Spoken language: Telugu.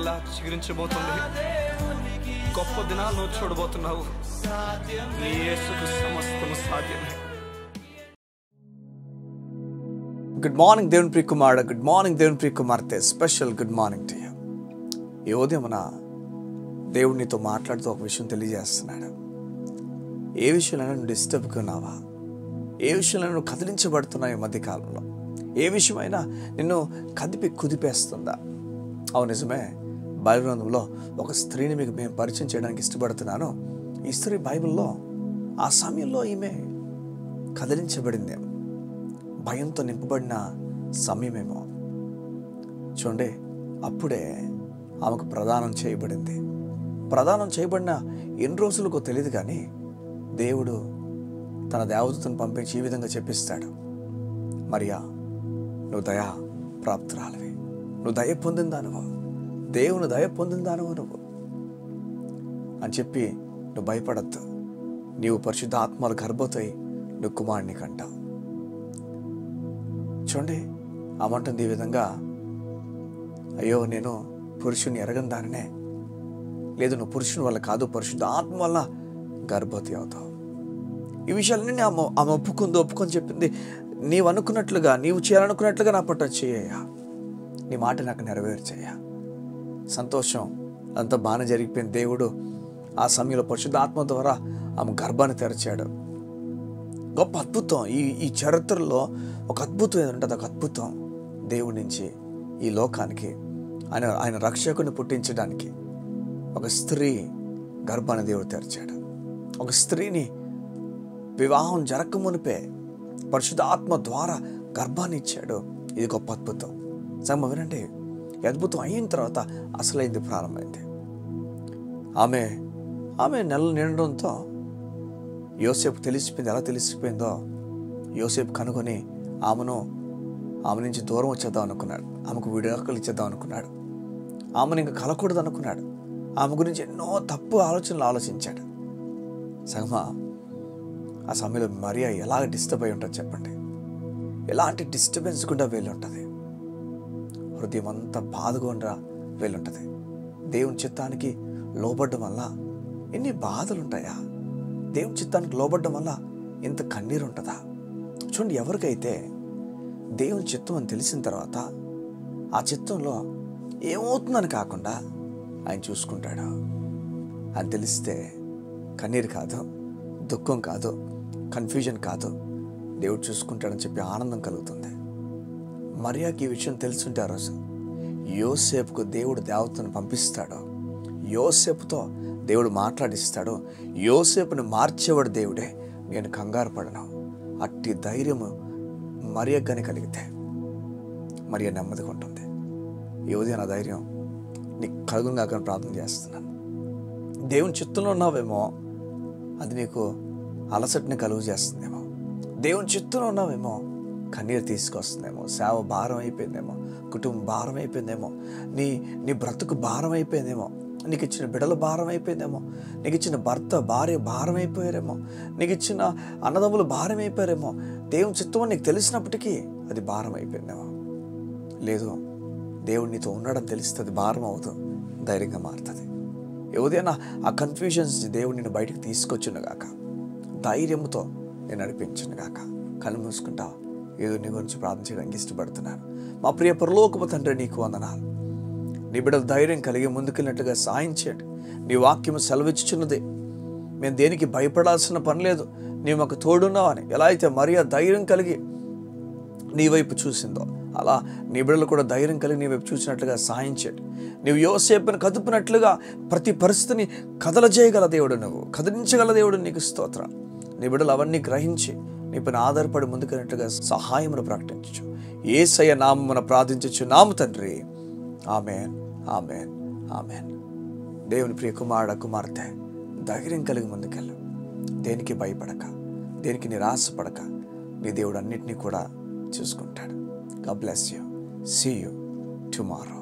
మరలా చిగురించబోతుంది. గొప్ప దినాలను చూడబోతున్నావు. నీ యేసుకు సమస్తము సాధ్యమే. గుడ్ మార్నింగ్ దేవుని ప్రియ కుమారుడు, గుడ్ మార్నింగ్ దేవుని ప్రియ కుమార్తె. Special good morning to you. ఈ ఉదయమున దేవుడు నీతో మాట్లాడుతూ ఒక విషయం తెలియజేస్తున్నాడు. ఏ విషయంలో నువ్వు డిస్టర్బ్గా ఉన్నావా? ఏ విషయంలో నువ్వు కదిలించబడుతున్నావు? ఈ మధ్యకాలంలో ఏ విషయమైనా నిన్ను కుదిపేస్తుందా? అవును, నిజమే. బైబిల్ గ్రంథంలో ఒక స్త్రీని మీకు మేము పరిచయం చేయడానికి ఇష్టపడుతున్నాను. ఈ స్త్రీ బైబిల్లో ఆ సమయంలో ఈమె కదిలించబడిందేమో, భయంతో నింపబడిన సమయమేమో. చూడండి, అప్పుడే ఆమెకు ప్రదానం చేయబడింది. ప్రదానం చేయబడిన ఎన్ని రోజులకో తెలియదు, కానీ దేవుడు తన దేవదూతను పంపించి ఈ విధంగా చెప్పిస్తాడు: మరియా, నువ్వు దయా ప్రాప్తురాలివి, నువ్వు దయ పొందిందానువు, దేవుని దయ పొందిందానువు నువ్వు అని చెప్పి, నువ్వు భయపడద్దు, నీవు పరిశుద్ధ ఆత్మలు గర్భవతి నువ్వు కుమారుని కంటావు. చూడండి, ఆమంటుంది ఈ విధంగా: అయ్యో, నేను పురుషుని ఎరగని దానినే. లేదు, నువ్వు పురుషుని వల్ల కాదు, పరిశుద్ధ ఆత్మ వల్ల గర్భవతి అవుతావు. ఈ విషయాలన్నీ ఆమె ఒప్పుకొని చెప్పింది. నీవు అనుకున్నట్లుగా, నీవు చేయాలనుకున్నట్లుగా నా పట్ల చేయ్యా, నీ మాట నాకు నెరవేర్చేయ్యా. సంతోషం, అంతా బాగానే జరిగిపోయింది. దేవుడు ఆ సమయంలో పరిశుద్ధ ఆత్మ ద్వారా ఆమె గర్భాన్ని తెరచాడు. గొప్ప అద్భుతం. ఈ చరిత్రలో ఒక అద్భుతం ఏదంటే ఒక అద్భుతం. దేవుడి నుంచి ఈ లోకానికి ఆయన రక్షకుని పుట్టించడానికి ఒక స్త్రీ గర్భాన్ని దేవుడు తెరిచాడు. ఒక స్త్రీని వివాహం జరగకమునిపే పరిశుద్ధ ఆత్మ ద్వారా గర్భాన్ని ఇచ్చాడు. ఇది గొప్ప అద్భుతం. సంగమ వినండి, ఈ అద్భుతం అయిన తర్వాత అసలైంది ప్రారంభమైంది. ఆమె నెలలు నిండడంతో యోసేపు తెలిసిపోయింది. ఎలా తెలిసిపోయిందో యోసేపు కనుగొని ఆమె నుంచి దూరం వచ్చేద్దాం అనుకున్నాడు. ఆమెకు విడాకులు ఇచ్చేద్దాం అనుకున్నాడు. ఆమెను ఇంకా కలకూడదు అనుకున్నాడు. ఆమె గురించి ఎన్నో తప్పు ఆలోచనలు ఆలోచించాడు. సంగమా, ఆ సమయంలో మరియా ఎలాగ డిస్టర్బ్ అయి ఉంటుంది చెప్పండి. ఎలాంటి డిస్టర్బెన్స్ కూడా వెళ్ళుంటుంది. హృదయం అంతా బాధగా వెళ్ళుంటుంది. దేవుని చిత్తానికి లోబడ్డం వల్ల ఎన్ని బాధలు ఉంటాయా? దేవుని చిత్తానికి లోబడ్డం వల్ల ఇంత కన్నీరు ఉంటుందా? చూడండి, ఎవరికైతే దేవుని చిత్తం అని తెలిసిన తర్వాత ఆ చిత్తంలో ఏమవుతుందని కాకుండా ఆయన చూసుకుంటాడు అని తెలిస్తే కన్నీరు కాదు, దుఃఖం కాదు, కన్ఫ్యూజన్ కాదు, దేవుడు చూసుకుంటాడని చెప్పి ఆనందం కలుగుతుంది. మరియాకి ఈ విషయం తెలుసుంటే ఆ రోజు యోసేపుకు దేవుడు దేవతను పంపిస్తాడు. యోసేపుతో దేవుడు మాట్లాడిస్తాడు. యోసేపుని మార్చేవాడు దేవుడే. నేను కంగారు పడను. అట్టి ధైర్యము మరియాగానే కలిగితే మరియా నెమ్మదిగా ఉంటుంది. ఈ ఉదయం నా ధైర్యం నీకు కలుగుగా ప్రార్థన చేస్తున్నాను. దేవుని చిత్తంలో ఉన్నావేమో, అది నీకు అలసటని కలుగు చేస్తుందేమో. దేవుని చిత్తంలో ఉన్నావేమో, కన్నీరు తీసుకొస్తుందేమో. సేవ భారం అయిపోయిందేమో, కుటుంబం భారం అయిపోయిందేమో, నీ బ్రతుకు భారం అయిపోయిందేమో, నీకు ఇచ్చిన బిడ్డలు భారం అయిపోయిందేమో, నీకు ఇచ్చిన భర్త భార్య భారం అయిపోయారేమో, నీకు ఇచ్చిన అన్నదమ్ములు భారం అయిపోయారేమో. దేవుని చిత్తం నీకు తెలిసినప్పటికీ అది భారం అయిపోయిందేమో. లేదు, దేవుడు నీతో ఉన్నాడని తెలిస్తే భారం అవుతుంది, ధైర్యంగా మారుతుంది. ఏదైనా ఆ కన్ఫ్యూజన్స్ దేవుడు నిన్ను బయటకు తీసుకొచ్చునుగాక, ధైర్యంతో నేను నడిపించునుగాక. కళ్ళు మూసుకుంటా ఏదో నీ గురించి ప్రార్థన చేయడానికి ఇష్టపడుతున్నాను. మా ప్రియ పరలోకపు తండ్రి, నీకు వందనాలు. నీ బిడ్డలు ధైర్యం కలిగి ముందుకెళ్ళినట్టుగా సాయం చేయండి. నీ వాక్యము సెలవిచ్చుచున్నది. మేము దేనికి భయపడాల్సిన పని లేదు, నీవు మాకు తోడున్నావని. ఎలా అయితే మరియా ధైర్యం కలిగి నీ వైపు చూసిందో, అలా నీ బిడ్డలు కూడా ధైర్యం కలిగి నీ వైపు చూసినట్లుగా సాయం చేయండి. నీవు యోసేపుని కదుపునట్లుగా ప్రతి పరిస్థితిని కదలజేయగల దేవుడు, నువ్వు కదిలించగల దేవుడు. నీకు స్తోత్రం. నీ బిడ్డలు అవన్నీ గ్రహించి నీ పైన ఆధారపడి ముందుకెళ్ళినట్టుగా సహాయమును ప్రకటించు. యేసయ్య నామమున ప్రార్థించు నాము తండ్రి. ఆమేన్, ఆమేన్, ఆమేన్. దేవుని ప్రియ కుమారుడ, కుమార్తె, ధైర్యం కలిగి ముందుకెళ్ళు. దేనికి భయపడక, దేనికి నిరాశపడక, నీ దేవుడు అన్నిటినీ కూడా చూసుకుంటాడు. God bless you. See you tomorrow.